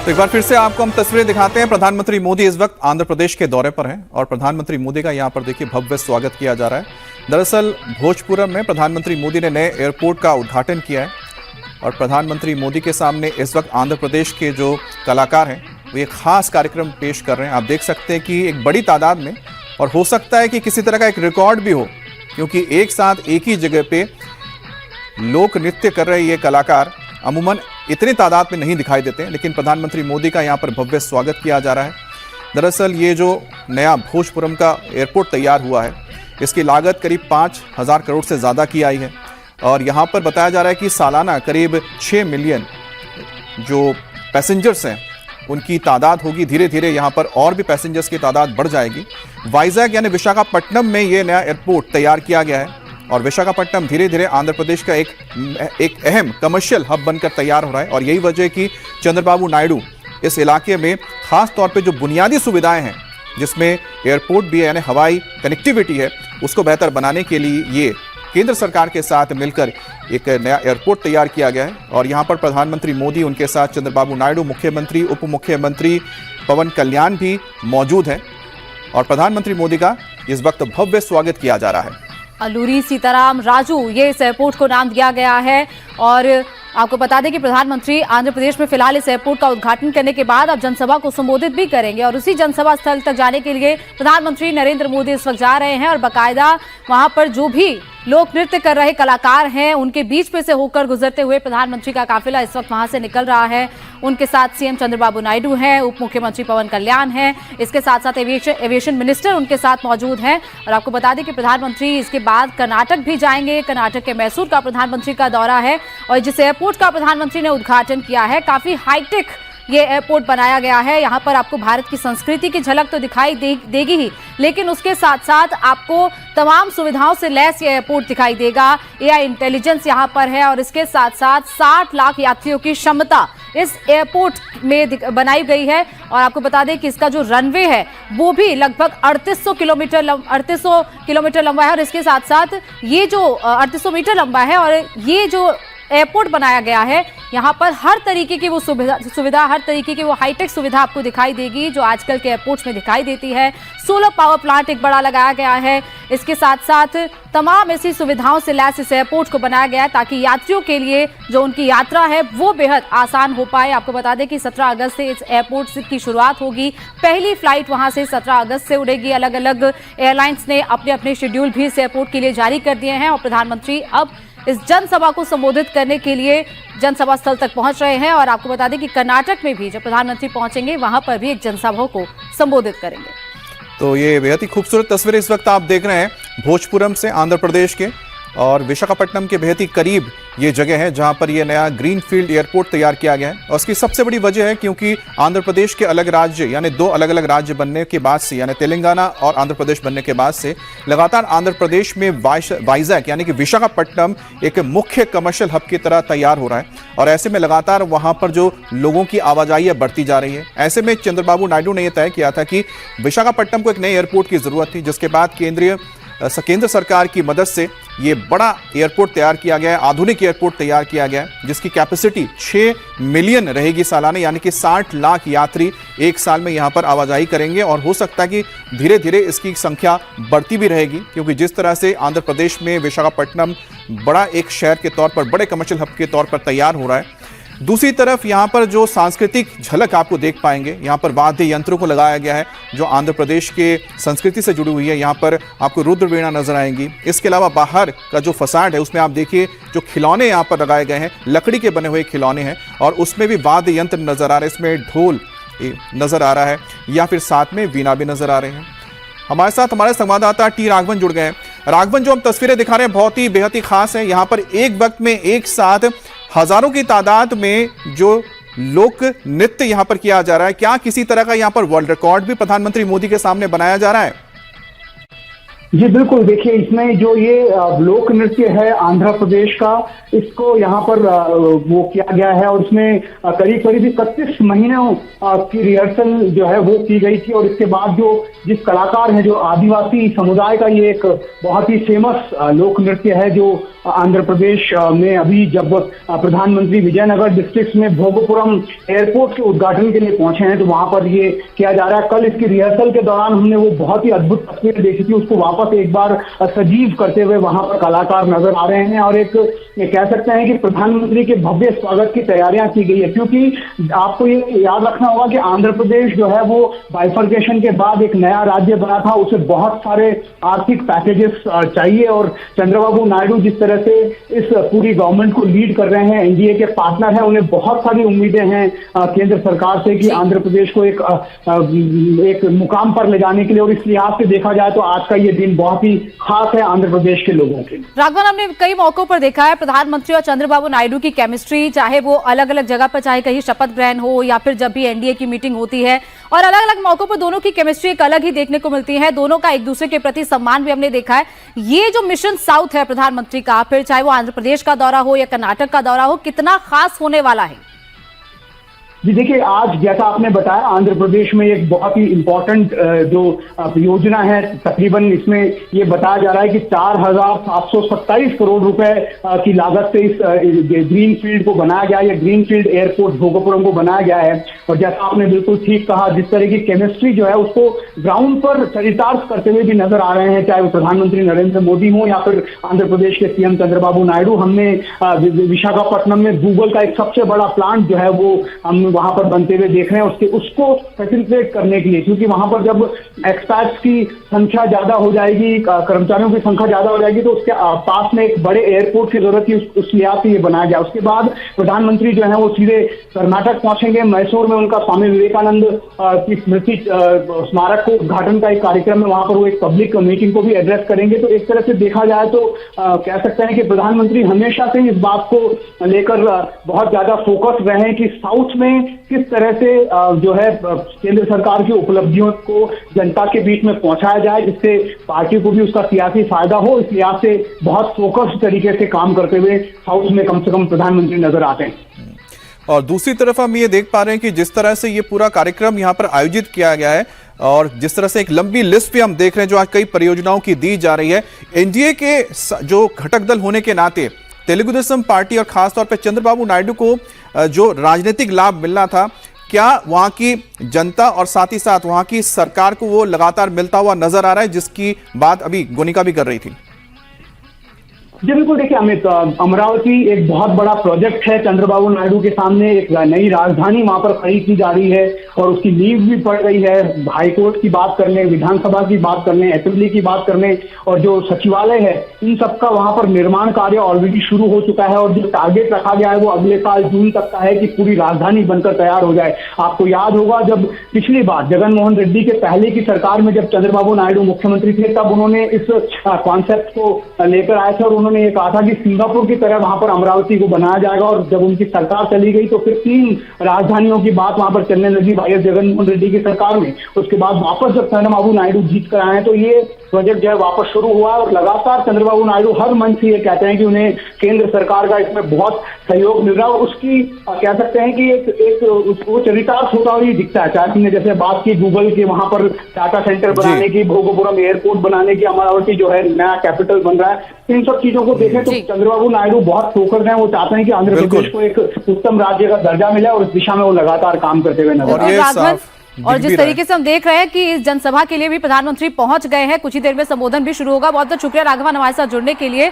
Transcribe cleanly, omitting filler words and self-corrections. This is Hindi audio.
तो एक बार फिर से आपको हम तस्वीरें दिखाते हैं। प्रधानमंत्री मोदी इस वक्त आंध्र प्रदेश के दौरे पर हैं और प्रधानमंत्री मोदी का यहां पर देखिए भव्य स्वागत किया जा रहा है। दरअसल भोजपुरम में प्रधानमंत्री मोदी ने नए एयरपोर्ट का उद्घाटन किया है और प्रधानमंत्री मोदी के सामने इस वक्त आंध्र प्रदेश के जो कलाकार हैं वो एक खास कार्यक्रम पेश कर रहे हैं। आप देख सकते हैं कि एक बड़ी तादाद में, और हो सकता है कि किसी तरह का एक रिकॉर्ड भी हो, क्योंकि एक साथ एक ही जगह पे लोक नृत्य कर रहे ये कलाकार अमूमन इतनी तादाद में नहीं दिखाई देते, लेकिन प्रधानमंत्री मोदी का यहाँ पर भव्य स्वागत किया जा रहा है। दरअसल ये जो नया भोजपुरम का एयरपोर्ट तैयार हुआ है, इसकी लागत करीब 5,000 करोड़ से ज़्यादा की आई है और यहाँ पर बताया जा रहा है कि सालाना करीब 6 मिलियन जो पैसेंजर्स हैं उनकी तादाद होगी। धीरे धीरे यहाँ पर और भी पैसेंजर्स की तादाद बढ़ जाएगी। वाइजैक यानी विशाखापट्टनम में ये नया एयरपोर्ट तैयार किया गया है और विशाखापट्टनम धीरे धीरे आंध्र प्रदेश का एक अहम कमर्शियल हब बनकर तैयार हो रहा है। और यही वजह है कि चंद्रबाबू नायडू इस इलाके में खास तौर पे जो बुनियादी सुविधाएं हैं, जिसमें एयरपोर्ट भी है यानी हवाई कनेक्टिविटी है, उसको बेहतर बनाने के लिए ये केंद्र सरकार के साथ मिलकर एक नया एयरपोर्ट तैयार किया गया है। और यहाँ पर प्रधानमंत्री मोदी, उनके साथ चंद्रबाबू नायडू, मुख्यमंत्री, उप मुख्यमंत्री पवन कल्याण भी मौजूद हैं और प्रधानमंत्री मोदी का इस वक्त भव्य स्वागत किया जा रहा है। अल्लूरी सीताराम राजू ये इस एयरपोर्ट को नाम दिया गया है। और आपको बता दें कि प्रधानमंत्री आंध्र प्रदेश में फिलहाल इस एयरपोर्ट का उद्घाटन करने के बाद अब जनसभा को संबोधित भी करेंगे और उसी जनसभा स्थल तक जाने के लिए प्रधानमंत्री नरेंद्र मोदी इस वक्त जा रहे हैं और बाकायदा वहां पर जो भी लोक नृत्य कर रहे कलाकार हैं उनके बीच में से होकर गुजरते हुए प्रधानमंत्री का काफिला इस वक्त वहां से निकल रहा है। उनके साथ सीएम चंद्रबाबू नायडू हैं, उप मुख्यमंत्री पवन कल्याण हैं, इसके साथ साथ एविएशन मिनिस्टर उनके साथ मौजूद हैं। और आपको बता दें कि प्रधानमंत्री इसके बाद कर्नाटक भी जाएंगे। कर्नाटक के मैसूर का प्रधानमंत्री का दौरा है और जिस एयरपोर्ट का प्रधानमंत्री ने उद्घाटन किया है, काफी हाईटेक ये एयरपोर्ट बनाया गया है। यहाँ पर आपको भारत की संस्कृति की झलक तो दिखाई देगी ही, लेकिन उसके साथ साथ आपको तमाम सुविधाओं से लैस ये एयरपोर्ट दिखाई देगा। एआई इंटेलिजेंस यहाँ पर है और इसके साथ साथ 60 लाख यात्रियों की क्षमता इस एयरपोर्ट में बनाई गई है। और आपको बता दें कि इसका जो रनवे है वो भी लगभग 3800 किलोमीटर लंबा है और इसके साथ साथ ये जो 3800 मीटर लंबा है और ये जो एयरपोर्ट बनाया गया है, यहाँ पर हर तरीके की वो सुविधा, हर तरीके की वो हाईटेक सुविधा आपको दिखाई देगी जो आजकल के एयरपोर्ट्स में दिखाई देती है। सोलर पावर प्लांट एक बड़ा लगाया गया है। इसके साथ साथ तमाम ऐसी सुविधाओं से लैस इस एयरपोर्ट को बनाया गया है ताकि यात्रियों के लिए जो उनकी यात्रा है वो बेहद आसान हो पाए। आपको बता दें कि 17 अगस्त से इस एयरपोर्ट की शुरुआत होगी। पहली फ्लाइट वहां से 17 अगस्त से उड़ेगी। अलग अलग एयरलाइंस ने अपने अपने शेड्यूल भी इस एयरपोर्ट के लिए जारी कर दिए हैं और प्रधानमंत्री अब इस जनसभा को संबोधित करने के लिए जनसभा स्थल तक पहुंच रहे हैं। और आपको बता दें कि कर्नाटक में भी जब प्रधानमंत्री पहुंचेंगे वहां पर भी एक जनसभा को संबोधित करेंगे। तो ये बेहद ही खूबसूरत तस्वीरें इस वक्त आप देख रहे हैं भोजपुरम से, आंध्र प्रदेश के, और विशाखापट्टनम के बेहद ही करीब ये जगह है जहां पर ये नया ग्रीनफील्ड एयरपोर्ट तैयार किया गया है। और उसकी सबसे बड़ी वजह है क्योंकि आंध्र प्रदेश के अलग राज्य यानी 2 अलग अलग राज्य बनने के बाद से, यानी तेलंगाना और आंध्र प्रदेश बनने के बाद से लगातार आंध्र प्रदेश में वाइजैक यानी कि विशाखापट्टनम एक मुख्य कमर्शियल हब की तरह तैयार हो रहा है और ऐसे में लगातार वहां पर जो लोगों की आवाजाही है बढ़ती जा रही है। ऐसे में चंद्रबाबू नायडू ने यह तय किया था कि विशाखापट्टनम को एक नए एयरपोर्ट की जरूरत थी, जिसके बाद केंद्र सरकार की मदद से ये बड़ा एयरपोर्ट तैयार किया गया है, आधुनिक एयरपोर्ट तैयार किया गया है, जिसकी कैपेसिटी 6 मिलियन रहेगी सालाना, यानी कि 60 लाख यात्री एक साल में यहाँ पर आवाजाही करेंगे। और हो सकता है कि धीरे धीरे इसकी संख्या बढ़ती भी रहेगी, क्योंकि जिस तरह से आंध्र प्रदेश में विशाखापट्टनम बड़ा एक शहर के तौर पर, बड़े कमर्शियल हब के तौर पर तैयार हो रहा है। दूसरी तरफ यहाँ पर जो सांस्कृतिक झलक आपको देख पाएंगे, यहाँ पर वाद्य यंत्रों को लगाया गया है जो आंध्र प्रदेश के संस्कृति से जुड़ी हुई है। यहाँ पर आपको रुद्र वीणा नजर आएंगी। इसके अलावा बाहर का जो फसाड है उसमें आप देखिए जो खिलौने यहाँ पर लगाए गए हैं, लकड़ी के बने हुए खिलौने हैं और उसमें भी वाद्य यंत्र नजर आ रहे हैं। इसमें ढोल नजर आ रहा है या फिर साथ में वीणा भी नजर आ रहे हैं। हमारे साथ हमारे संवाददाता टी राघवन जुड़ गए हैं। राघवन, जो हम तस्वीरें दिखा रहे हैं बहुत ही बेहद ही खास है। यहाँ पर एक वक्त में एक साथ हजारों की तादाद में जो लोक नृत्य यहां पर किया जा रहा है, क्या किसी तरह का यहां पर वर्ल्ड रिकॉर्ड भी प्रधानमंत्री मोदी के सामने बनाया जा रहा है? जी बिल्कुल, देखिए इसमें जो ये लोक नृत्य है आंध्र प्रदेश का, इसको यहाँ पर वो किया गया है और इसमें करीब करीब 31 महीनों की रिहर्सल जो है वो की गई थी। और इसके बाद जो जिस कलाकार है, जो आदिवासी समुदाय का ये एक बहुत ही फेमस लोक नृत्य है, जो आंध्र प्रदेश में अभी जब प्रधानमंत्री विजयनगर डिस्ट्रिक्ट में भोगपुरम एयरपोर्ट के उद्घाटन के लिए पहुंचे हैं तो वहां पर ये किया जा रहा है। कल इसकी रिहर्सल के दौरान हमने वो बहुत ही अद्भुत तस्वीर देखी थी, उसको वापस एक बार सजीव करते हुए वहां पर कलाकार नजर आ रहे हैं। और एक ये कह सकते हैं कि प्रधानमंत्री के भव्य स्वागत की तैयारियां की गई है, क्योंकि आपको ये याद रखना होगा कि आंध्र प्रदेश जो है वो बाइफर्केशन के बाद एक नया राज्य बना था, उसे बहुत सारे आर्थिक पैकेजेस चाहिए। और चंद्रबाबू नायडू जिस तरह से इस पूरी गवर्नमेंट को लीड कर रहे हैं, एनडीए के पार्टनर हैं, उन्हें बहुत सारी उम्मीदें हैं केंद्र सरकार से कि आंध्र प्रदेश को एक मुकाम पर ले जाने के लिए। और इस लिहाज से देखा जाए तो आज का ये दिन बहुत ही खास है आंध्र प्रदेश के लोगों के लिए। राघवन, हमने कई मौकों पर देखा है प्रधानमंत्री और चंद्रबाबू नायडू की केमिस्ट्री, चाहे वो अलग अलग जगह पर, चाहे कहीं शपथ ग्रहण हो या फिर जब भी एनडीए की मीटिंग होती है, और अलग अलग मौकों पर दोनों की केमिस्ट्री एक अलग ही देखने को मिलती है। दोनों का एक दूसरे के प्रति सम्मान भी हमने देखा है। ये जो मिशन साउथ है प्रधानमंत्री का, फिर चाहे वो आंध्र प्रदेश का दौरा हो या कर्नाटक का दौरा हो, कितना खास होने वाला है? जी देखिए, आज जैसा आपने बताया आंध्र प्रदेश में एक बहुत ही इम्पोर्टेंट जो योजना है, तकरीबन इसमें ये बताया जा रहा है कि 4,727 करोड़ रुपए की लागत से इस ग्रीन फील्ड को बनाया गया है, ग्रीन फील्ड एयरपोर्ट भोगपुरम को बनाया गया है। और जैसा आपने बिल्कुल ठीक कहा, जिस तरह की केमिस्ट्री जो है उसको ग्राउंड पर चरितार्थ करते हुए भी नजर आ रहे हैं, चाहे वो प्रधानमंत्री नरेंद्र मोदी हो या फिर आंध्र प्रदेश के सीएम चंद्रबाबू नायडू। हमने विशाखापट्टनम में गूगल का एक सबसे बड़ा प्लांट जो है वो हम वहां पर बनते हुए देख रहे हैं, उसको फैसिलिटेट करने के लिए, क्योंकि वहां पर जब एक्सपैट्स की संख्या ज्यादा हो जाएगी, कर्मचारियों की संख्या ज्यादा हो जाएगी, तो उसके पास में एक बड़े एयरपोर्ट की जरूरत थी, उस लिहाज से ये बनाया गया। उसके बाद प्रधानमंत्री जो है वो सीधे कर्नाटक पहुंचेंगे। मैसूर में उनका स्वामी विवेकानंद की स्मृति स्मारक को उद्घाटन का एक कार्यक्रम है, वहां पर वो एक पब्लिक मीटिंग को भी एड्रेस करेंगे। तो एक तरह से देखा जाए तो कह सकते हैं कि प्रधानमंत्री हमेशा से इस बात को लेकर बहुत ज्यादा फोकस रहे हैं कि साउथ में किस तरह से जो है केंद्र सरकार की उपलब्धियों को जनता के बीच में पहुंचाया जाए, जिससे पार्टी को भी उसका सियासी फायदा हो। इस लिहाज से बहुत फोकस्ड तरीके से काम करते हुए साउथ में कम से कम प्रधानमंत्री नजर आते हैं। और दूसरी तरफ हम ये देख पा रहे हैं कि जिस तरह से ये पूरा कार्यक्रम यहाँ पर आयोजित किया गया है और जिस तरह से एक लंबी लिस्ट भी हम देख रहे हैं जो आज कई परियोजनाओं की दी जा रही है, एनडीए के जो घटक दल होने के नाते तेलुगु देशम पार्टी और खासतौर पर चंद्रबाबू नायडू को जो राजनीतिक लाभ मिलना था, क्या वहां की जनता और साथ ही साथ वहां की सरकार को वो लगातार मिलता हुआ नजर आ रहा है, जिसकी बात अभी गोनिका भी कर रही थी? जी बिल्कुल, देखिए अमित, अमरावती एक बहुत बड़ा प्रोजेक्ट है चंद्रबाबू नायडू के सामने। एक नई राजधानी वहां पर खड़ी की जा रही है और उसकी नींव भी पड़ रही है। हाईकोर्ट की बात कर लें, विधानसभा की बात कर लें, असेंबली की बात कर लें, और जो सचिवालय है, इन सबका वहां पर निर्माण कार्य ऑलरेडी शुरू हो चुका है। और जो टारगेट रखा गया है वो अगले साल जून तक का है कि पूरी राजधानी बनकर तैयार हो जाए। आपको याद होगा जब पिछली बार जगनमोहन रेड्डी के पहले की सरकार में जब चंद्रबाबू नायडू मुख्यमंत्री थे, तब उन्होंने इस कॉन्सेप्ट को लेकर आए थे और उन्होंने ये कहा था कि सिंगापुर की तरह वहां पर अमरावती को बनाया जाएगा। और जब उनकी सरकार चली गई तो फिर 3 राजधानियों की बात वहां पर चलने लगी वाईएस जगनमोहन रेड्डी की सरकार में। उसके बाद वापस जब चंद्रबाबू नायडू जीत कर आए तो ये प्रोजेक्ट जो है वापस शुरू हुआ और लगातार चंद्रबाबू नायडू हर मंच से ये कहते हैं कि उन्हें केंद्र सरकार का इसमें बहुत सहयोग मिल रहा है। उसकी कह सकते हैं कि एक वो चरितार्थ होता हुआ दिखता है। चाहे हमने जैसे बात की गूगल के वहां पर डाटा सेंटर बनाने की, भोगपुरम एयरपोर्ट बनाने की, अमरावती जो है नया कैपिटल बन रहा है, इन सब चीजों को देखें तो चंद्रबाबू नायडू बहुत फोकस्ड हैं। वो चाहते हैं कि आंध्र प्रदेश को एक उत्तम राज्य का दर्जा मिले और इस दिशा में वो लगातार काम करते हुए नजर आ रहे हैं। और जिस तरीके से हम देख रहे हैं कि इस जनसभा के लिए भी प्रधानमंत्री पहुंच गए हैं, कुछ ही देर में संबोधन भी शुरू होगा। बहुत बहुत शुक्रिया राघवन हमारे साथ जुड़ने के लिए।